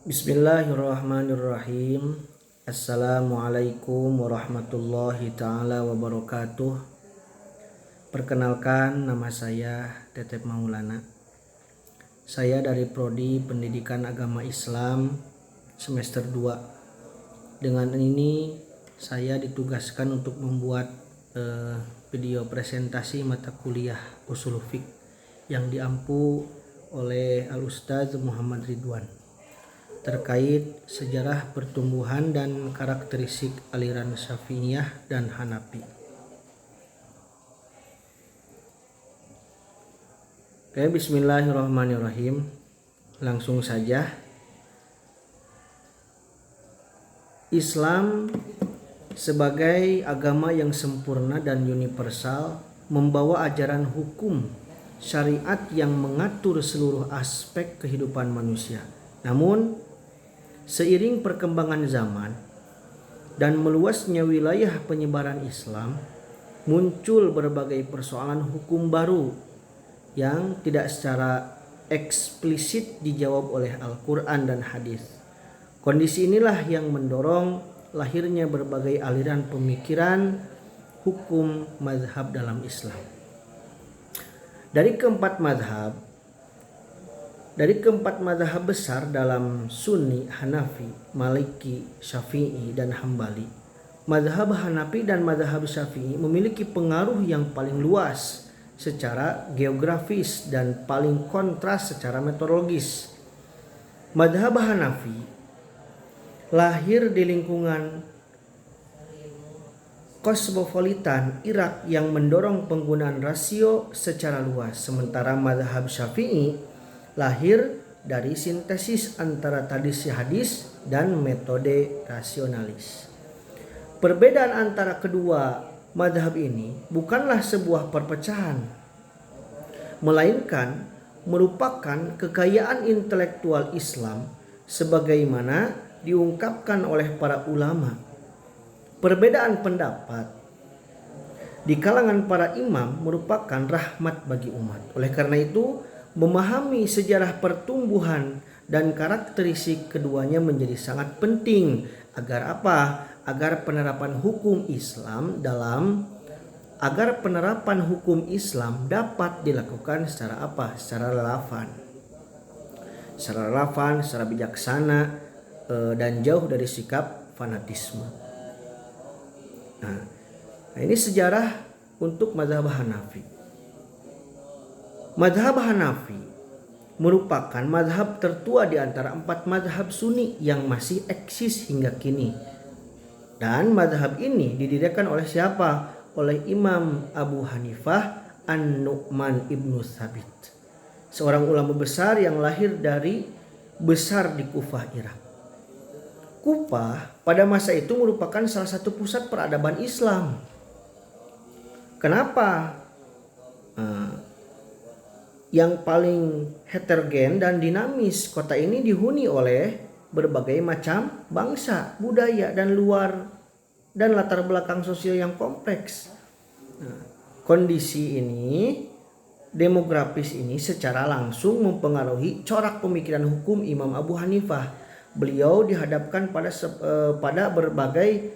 Bismillahirrahmanirrahim. Assalamualaikum warahmatullahi taala wabarakatuh. Perkenalkan, nama saya Tetep Maulana. Saya dari Prodi Pendidikan Agama Islam semester 2. Dengan ini saya ditugaskan untuk membuat video presentasi mata kuliah Ushul Fiqh yang diampu oleh Al-Ustaz Muhammad Ridwan terkait sejarah pertumbuhan dan karakteristik aliran Syafi'iyah dan Hanafi. Oke, bismillahirrahmanirrahim. Langsung saja. Islam sebagai agama yang sempurna dan universal membawa ajaran hukum syariat yang mengatur seluruh aspek kehidupan manusia. Namun seiring perkembangan zaman dan meluasnya wilayah penyebaran Islam, muncul berbagai persoalan hukum baru yang tidak secara eksplisit dijawab oleh Al-Quran dan hadis. Kondisi inilah yang mendorong lahirnya berbagai aliran pemikiran hukum mazhab dalam Islam. Dari keempat mazhab besar dalam Sunni, Hanafi, Maliki, Syafi'i, dan Hambali, mazhab Hanafi dan mazhab Syafi'i memiliki pengaruh yang paling luas secara geografis dan paling kontras secara metodologis. Mazhab Hanafi lahir di lingkungan kosmopolitan Irak yang mendorong penggunaan rasio secara luas, sementara mazhab Syafi'i lahir dari sintesis antara tradisi hadis dan metode rasionalis. Perbedaan antara kedua mazhab ini bukanlah sebuah perpecahan, melainkan merupakan kekayaan intelektual Islam sebagaimana diungkapkan oleh para ulama. Perbedaan pendapat di kalangan para imam merupakan rahmat bagi umat. Oleh karena itu, memahami sejarah pertumbuhan dan karakteristik keduanya menjadi sangat penting agar apa? Agar penerapan hukum Islam dapat dilakukan secara apa? Secara relevan, secara bijaksana dan jauh dari sikap fanatisme. Nah, ini sejarah untuk mazhab Hanafi. Mazhab Hanafi merupakan mazhab tertua di antara 4 mazhab Sunni yang masih eksis hingga kini. Dan mazhab ini didirikan oleh siapa? Oleh Imam Abu Hanifah An-Nu'man ibnu Thabit, seorang ulama besar yang lahir di Kufah, Irak. Kufah pada masa itu merupakan salah satu pusat peradaban Islam. Kenapa? Yang paling heterogen dan dinamis, kota ini dihuni oleh berbagai macam bangsa, budaya, dan latar belakang sosial yang kompleks. Kondisi ini, demografis ini secara langsung mempengaruhi corak pemikiran hukum Imam Abu Hanifah. Beliau dihadapkan pada berbagai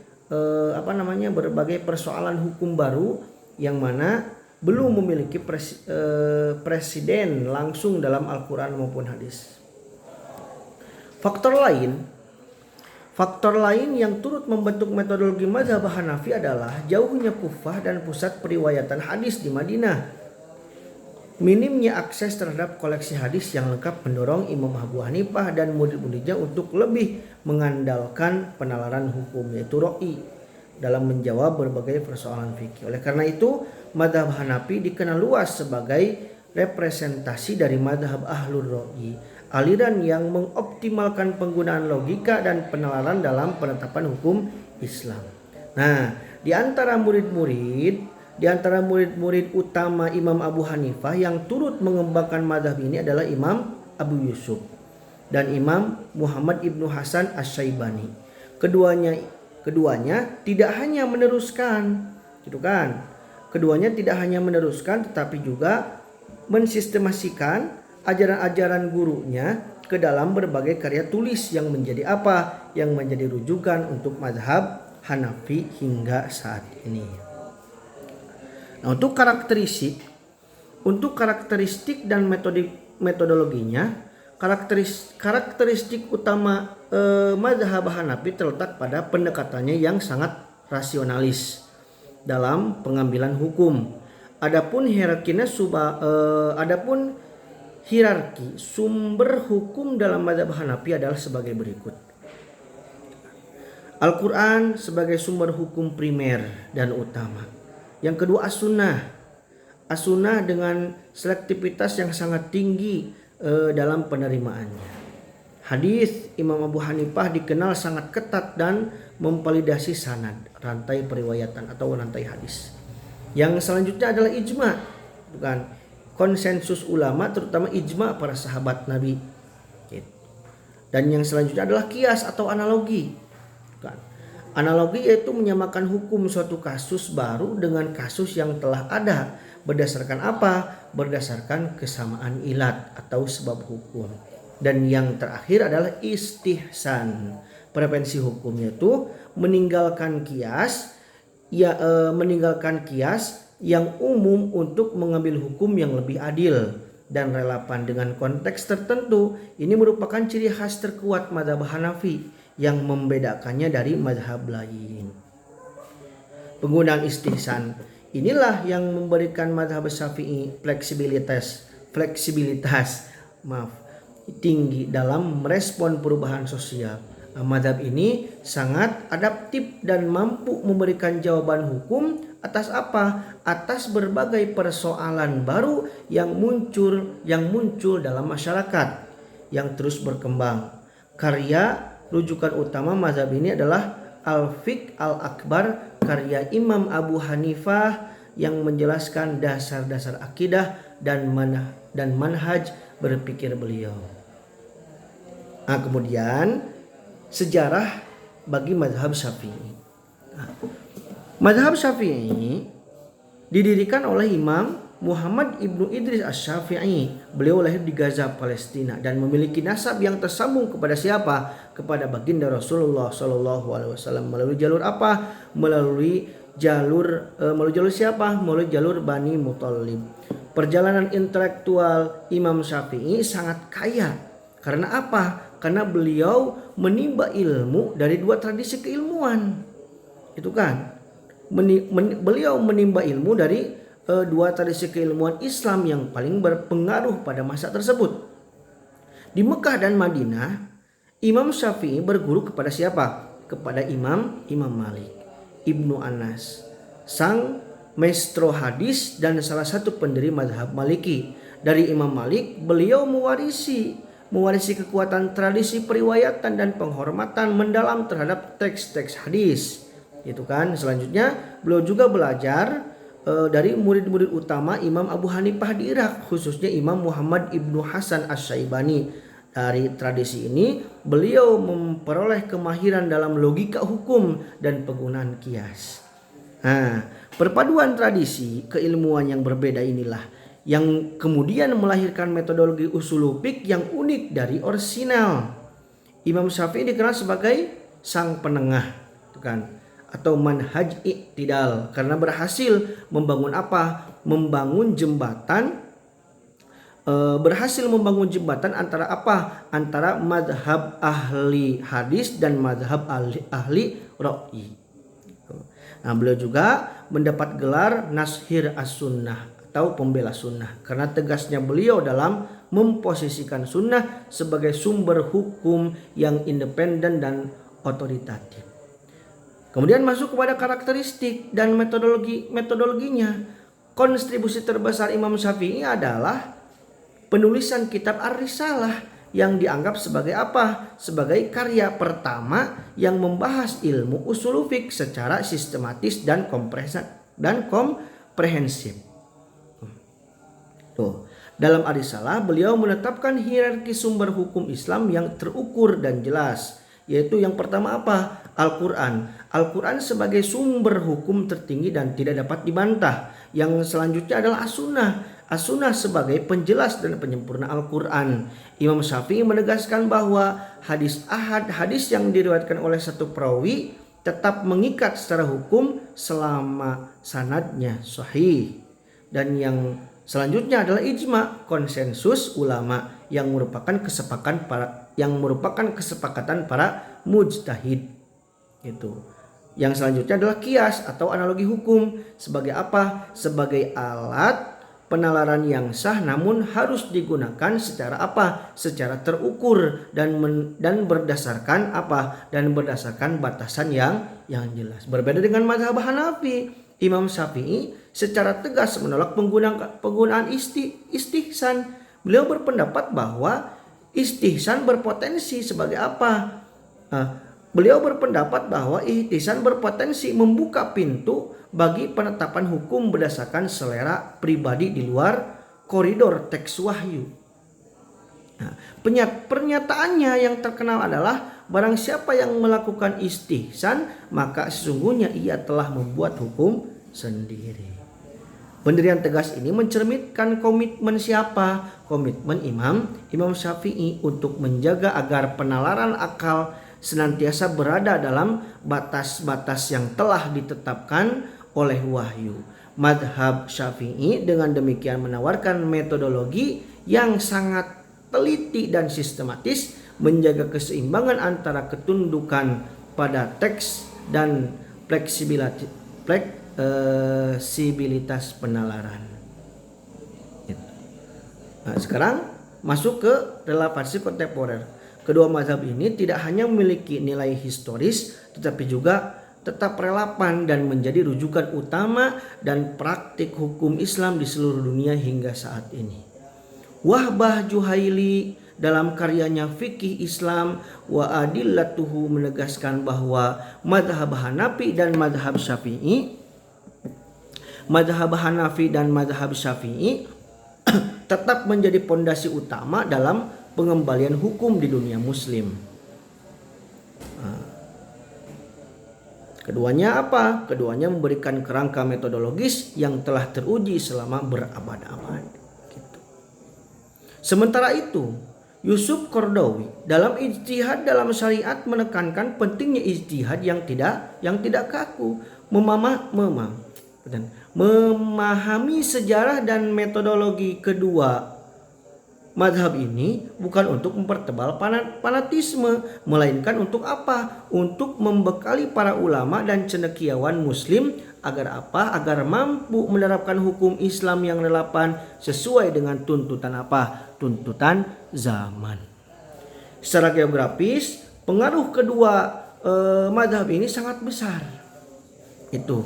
persoalan hukum baru yang mana belum memiliki presiden langsung dalam Al-Quran maupun hadis. Faktor lain yang turut membentuk metodologi mazhab Hanafi adalah jauhnya Kufah dan pusat periwayatan hadis di Madinah. Minimnya akses terhadap koleksi hadis yang lengkap mendorong Imam Abu Hanifah dan murid-muridnya untuk lebih mengandalkan penalaran hukum, yaitu ro'i, dalam menjawab berbagai persoalan fikih. Oleh karena itu, mazhab Hanafi dikenal luas sebagai representasi dari mazhab Ahlur Ro'i, aliran yang mengoptimalkan penggunaan logika dan penalaran dalam penetapan hukum Islam. Nah, di antara murid-murid utama Imam Abu Hanifah yang turut mengembangkan mazhab ini adalah Imam Abu Yusuf dan Imam Muhammad ibnu Hasan Asy-Syaibani. Keduanya tidak hanya meneruskan, tetapi juga mensistemasikan ajaran-ajaran gurunya ke dalam berbagai karya tulis yang menjadi apa? Yang menjadi rujukan untuk mazhab Hanafi hingga saat ini. Nah, untuk karakteristik dan metodologinya, karakteristik utama mazhab Hanafi terletak pada pendekatannya yang sangat rasionalis dalam pengambilan hukum. Adapun hierarki sumber hukum dalam mazhab Hanafi adalah sebagai berikut. Al-Quran sebagai sumber hukum primer dan utama. Yang kedua as-sunnah. As-sunnah dengan selektivitas yang sangat tinggi dalam penerimaannya. Hadis Imam Abu Hanifah dikenal sangat ketat dan memvalidasi sanad, rantai periwayatan atau rantai hadis. Yang selanjutnya adalah ijma, bukan konsensus ulama, terutama ijma para sahabat Nabi. Dan yang selanjutnya adalah kias atau analogi. Bukan. Analogi yaitu menyamakan hukum suatu kasus baru dengan kasus yang telah ada. Berdasarkan apa? Berdasarkan kesamaan ilat atau sebab hukum. Dan yang terakhir adalah istihsan. Prevensi hukumnya itu meninggalkan kias yang umum untuk mengambil hukum yang lebih adil dan relevan dengan konteks tertentu. Ini merupakan ciri khas terkuat mazhab Hanafi yang membedakannya dari mazhab lain. Penggunaan istihsan inilah yang memberikan mazhab Syafi'i fleksibilitas tinggi dalam merespon perubahan sosial. Mazhab ini sangat adaptif dan mampu memberikan jawaban hukum atas apa? Atas berbagai persoalan baru yang muncul dalam masyarakat yang terus berkembang. Karya rujukan utama mazhab ini adalah Al-Fiqh Al-Akbar karya Imam Abu Hanifah yang menjelaskan dasar-dasar akidah dan manhaj berpikir beliau. Nah, kemudian sejarah bagi mazhab Syafi'i. Mazhab Syafi'i didirikan oleh Imam Muhammad ibnu Idris Asy-Syafi'i. Beliau lahir di Gaza, Palestina dan memiliki nasab yang tersambung kepada siapa? Kepada baginda Rasulullah Shallallahu Alaihi Wasallam. Melalui jalur apa? Melalui jalur siapa? Melalui jalur Bani Muthalib. Perjalanan intelektual Imam Syafi'i sangat kaya. Karena apa? Karena beliau menimba ilmu dari dua tradisi keilmuan. Itu kan. Beliau menimba ilmu dari dua tradisi keilmuan Islam yang paling berpengaruh pada masa tersebut. Di Mekah dan Madinah, Imam Syafi'i berguru kepada siapa? Kepada Imam Malik, Ibnu Anas, sang maestro hadis dan salah satu pendiri mazhab Maliki. Dari Imam Malik, beliau mewarisi kekuatan tradisi periwayatan dan penghormatan mendalam terhadap teks-teks hadis. Itu kan. Selanjutnya beliau juga belajar dari murid-murid utama Imam Abu Hanifah di Irak, khususnya Imam Muhammad ibnu Hasan Asy-Syaibani. Dari tradisi ini beliau memperoleh kemahiran dalam logika hukum dan penggunaan kias. Nah, perpaduan tradisi keilmuan yang berbeda inilah yang kemudian melahirkan metodologi ushul fiqh yang unik dari orisinal. Imam Syafi'i dikenal sebagai sang penengah, kan? Atau manhaj i'tidal karena berhasil membangun apa? Membangun jembatan antara apa? Antara mazhab ahli hadis dan mazhab ahli ra'yi. Nah, beliau juga mendapat gelar Nashir as-Sunnah atau pembela sunnah karena tegasnya beliau dalam memposisikan sunnah sebagai sumber hukum yang independen dan otoritatif. Kemudian masuk kepada karakteristik dan metodologinya. Kontribusi terbesar Imam Syafi'i adalah penulisan kitab Ar-Risalah yang dianggap sebagai apa? Sebagai karya pertama yang membahas ilmu ushul fiqh secara sistematis dan komprehensif. Dalam Ar-Risalah beliau menetapkan hierarki sumber hukum Islam yang terukur dan jelas, yaitu yang pertama apa? Al-Quran. Al-Quran sebagai sumber hukum tertinggi dan tidak dapat dibantah. Yang selanjutnya adalah As-Sunnah. As-Sunnah sebagai penjelas dan penyempurna Al-Quran. Imam Syafi'i menegaskan bahwa hadis ahad, hadis yang diriwayatkan oleh satu perawi, tetap mengikat secara hukum selama sanadnya sahih. Dan yang selanjutnya adalah ijma, konsensus ulama yang merupakan kesepakatan para mujtahid. Gitu. Yang selanjutnya adalah kias atau analogi hukum. Sebagai apa? Sebagai alat penalaran yang sah, namun harus digunakan secara apa? Secara terukur dan berdasarkan apa? Dan berdasarkan batasan yang jelas. Berbeda dengan mazhab Hanafi, Imam Syafi'i secara tegas menolak penggunaan istihsan. Beliau berpendapat bahwa istihsan berpotensi sebagai apa? Beliau berpendapat bahwa ihtisan berpotensi membuka pintu bagi penetapan hukum berdasarkan selera pribadi di luar koridor teks wahyu. Nah, pernyataannya yang terkenal adalah barang siapa yang melakukan istihsan maka sesungguhnya ia telah membuat hukum sendiri. Pendirian tegas ini mencerminkan komitmen siapa? Komitmen Imam Syafi'i untuk menjaga agar penalaran akal senantiasa berada dalam batas-batas yang telah ditetapkan oleh wahyu. Madhab Syafi'i dengan demikian menawarkan metodologi yang sangat teliti dan sistematis, menjaga keseimbangan antara ketundukan pada teks dan fleksibilitas penalaran. Nah, sekarang masuk ke relevansi kontemporer. Kedua mazhab ini tidak hanya memiliki nilai historis, tetapi juga tetap relevan dan menjadi rujukan utama dan praktik hukum Islam di seluruh dunia hingga saat ini. Wahbah Juhaili dalam karyanya Fikih Islam wa Adillatuhu menegaskan bahwa mazhab Hanafi dan mazhab Syafi'i tetap menjadi pondasi utama dalam pengembalian hukum di dunia muslim. Keduanya apa? Keduanya memberikan kerangka metodologis yang telah teruji selama berabad-abad. Gitu. Sementara itu, Yusuf Qaradawi dalam ijtihad dalam syariat menekankan pentingnya ijtihad yang tidak kaku, memahami sejarah dan metodologi kedua mazhab ini bukan untuk mempertebal fanatisme, melainkan untuk apa? Untuk membekali para ulama dan cendekiawan muslim agar apa? Agar mampu menerapkan hukum Islam yang relevan sesuai dengan tuntutan apa? Tuntutan zaman. Secara geografis, pengaruh kedua mazhab ini sangat besar. Itu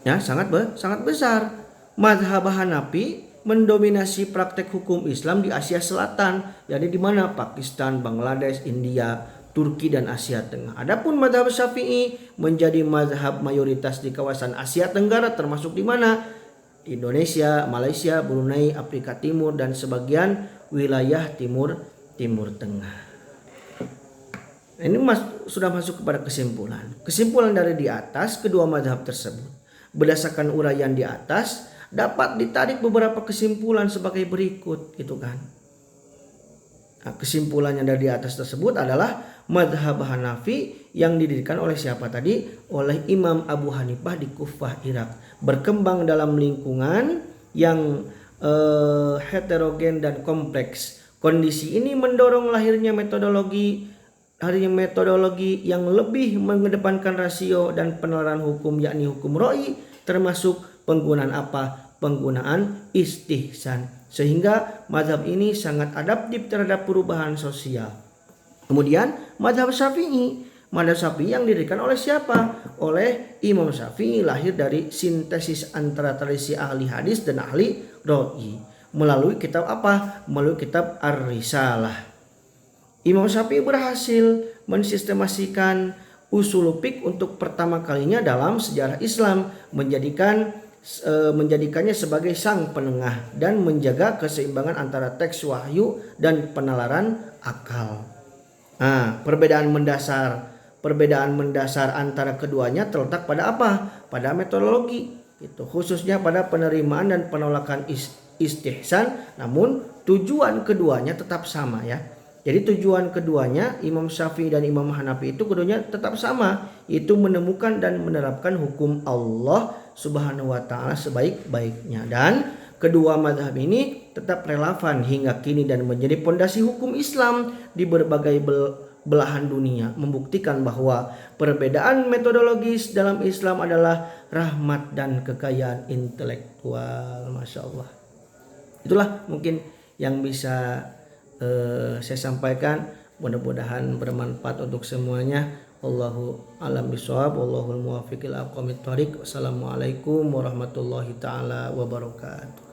ya, sangat besar. Mazhab Hanafi mendominasi praktek hukum Islam di Asia Selatan, yakni di mana? Pakistan, Bangladesh, India, Turki dan Asia Tengah. Adapun mazhab Syafi'i menjadi mazhab mayoritas di kawasan Asia Tenggara, termasuk di mana? Indonesia, Malaysia, Brunei, Afrika Timur dan sebagian wilayah Timur Tengah. Ini sudah masuk kepada kesimpulan. Kesimpulan dari di atas kedua mazhab tersebut, berdasarkan uraian di atas, dapat ditarik beberapa kesimpulan sebagai berikut, gitu kan. Nah, kesimpulannya dari di atas tersebut adalah mazhab Hanafi yang didirikan oleh siapa tadi? Oleh Imam Abu Hanifah di Kufah, Irak, berkembang dalam lingkungan yang heterogen dan kompleks. Kondisi ini mendorong lahirnya metodologi yang lebih mengedepankan rasio dan penalaran hukum, yakni hukum roi, termasuk penggunaan apa? Penggunaan istihsan. Sehingga mazhab ini sangat adaptif terhadap perubahan sosial. Kemudian mazhab Syafi'i yang didirikan oleh siapa? Oleh Imam Syafi'i, lahir dari sintesis antara tradisi ahli hadis dan ahli roi melalui kitab apa? Melalui kitab Ar-Risalah. Imam Syafi'i berhasil mensistemasikan usul fiqh untuk pertama kalinya dalam sejarah Islam, menjadikannya sebagai sang penengah dan menjaga keseimbangan antara teks wahyu dan penalaran akal. Nah, perbedaan mendasar antara keduanya terletak pada apa? Pada metodologi, itu khususnya pada penerimaan dan penolakan istihsan, namun tujuan keduanya tetap sama ya. Jadi tujuan keduanya Imam Syafi'i dan Imam Hanafi itu keduanya tetap sama, itu menemukan dan menerapkan hukum Allah Subhanahu wa taala sebaik-baiknya, dan kedua mazhab ini tetap relevan hingga kini dan menjadi pondasi hukum Islam di berbagai belahan dunia, membuktikan bahwa perbedaan metodologis dalam Islam adalah rahmat dan kekayaan intelektual. Masya Allah. Itulah mungkin yang bisa saya sampaikan, mudah-mudahan bermanfaat untuk semuanya. Allahu a'lam bishawab, wallahul muwaffiq ila aqwamit thoriq. Wassalamualaikum warahmatullahi taala wabarakatuh.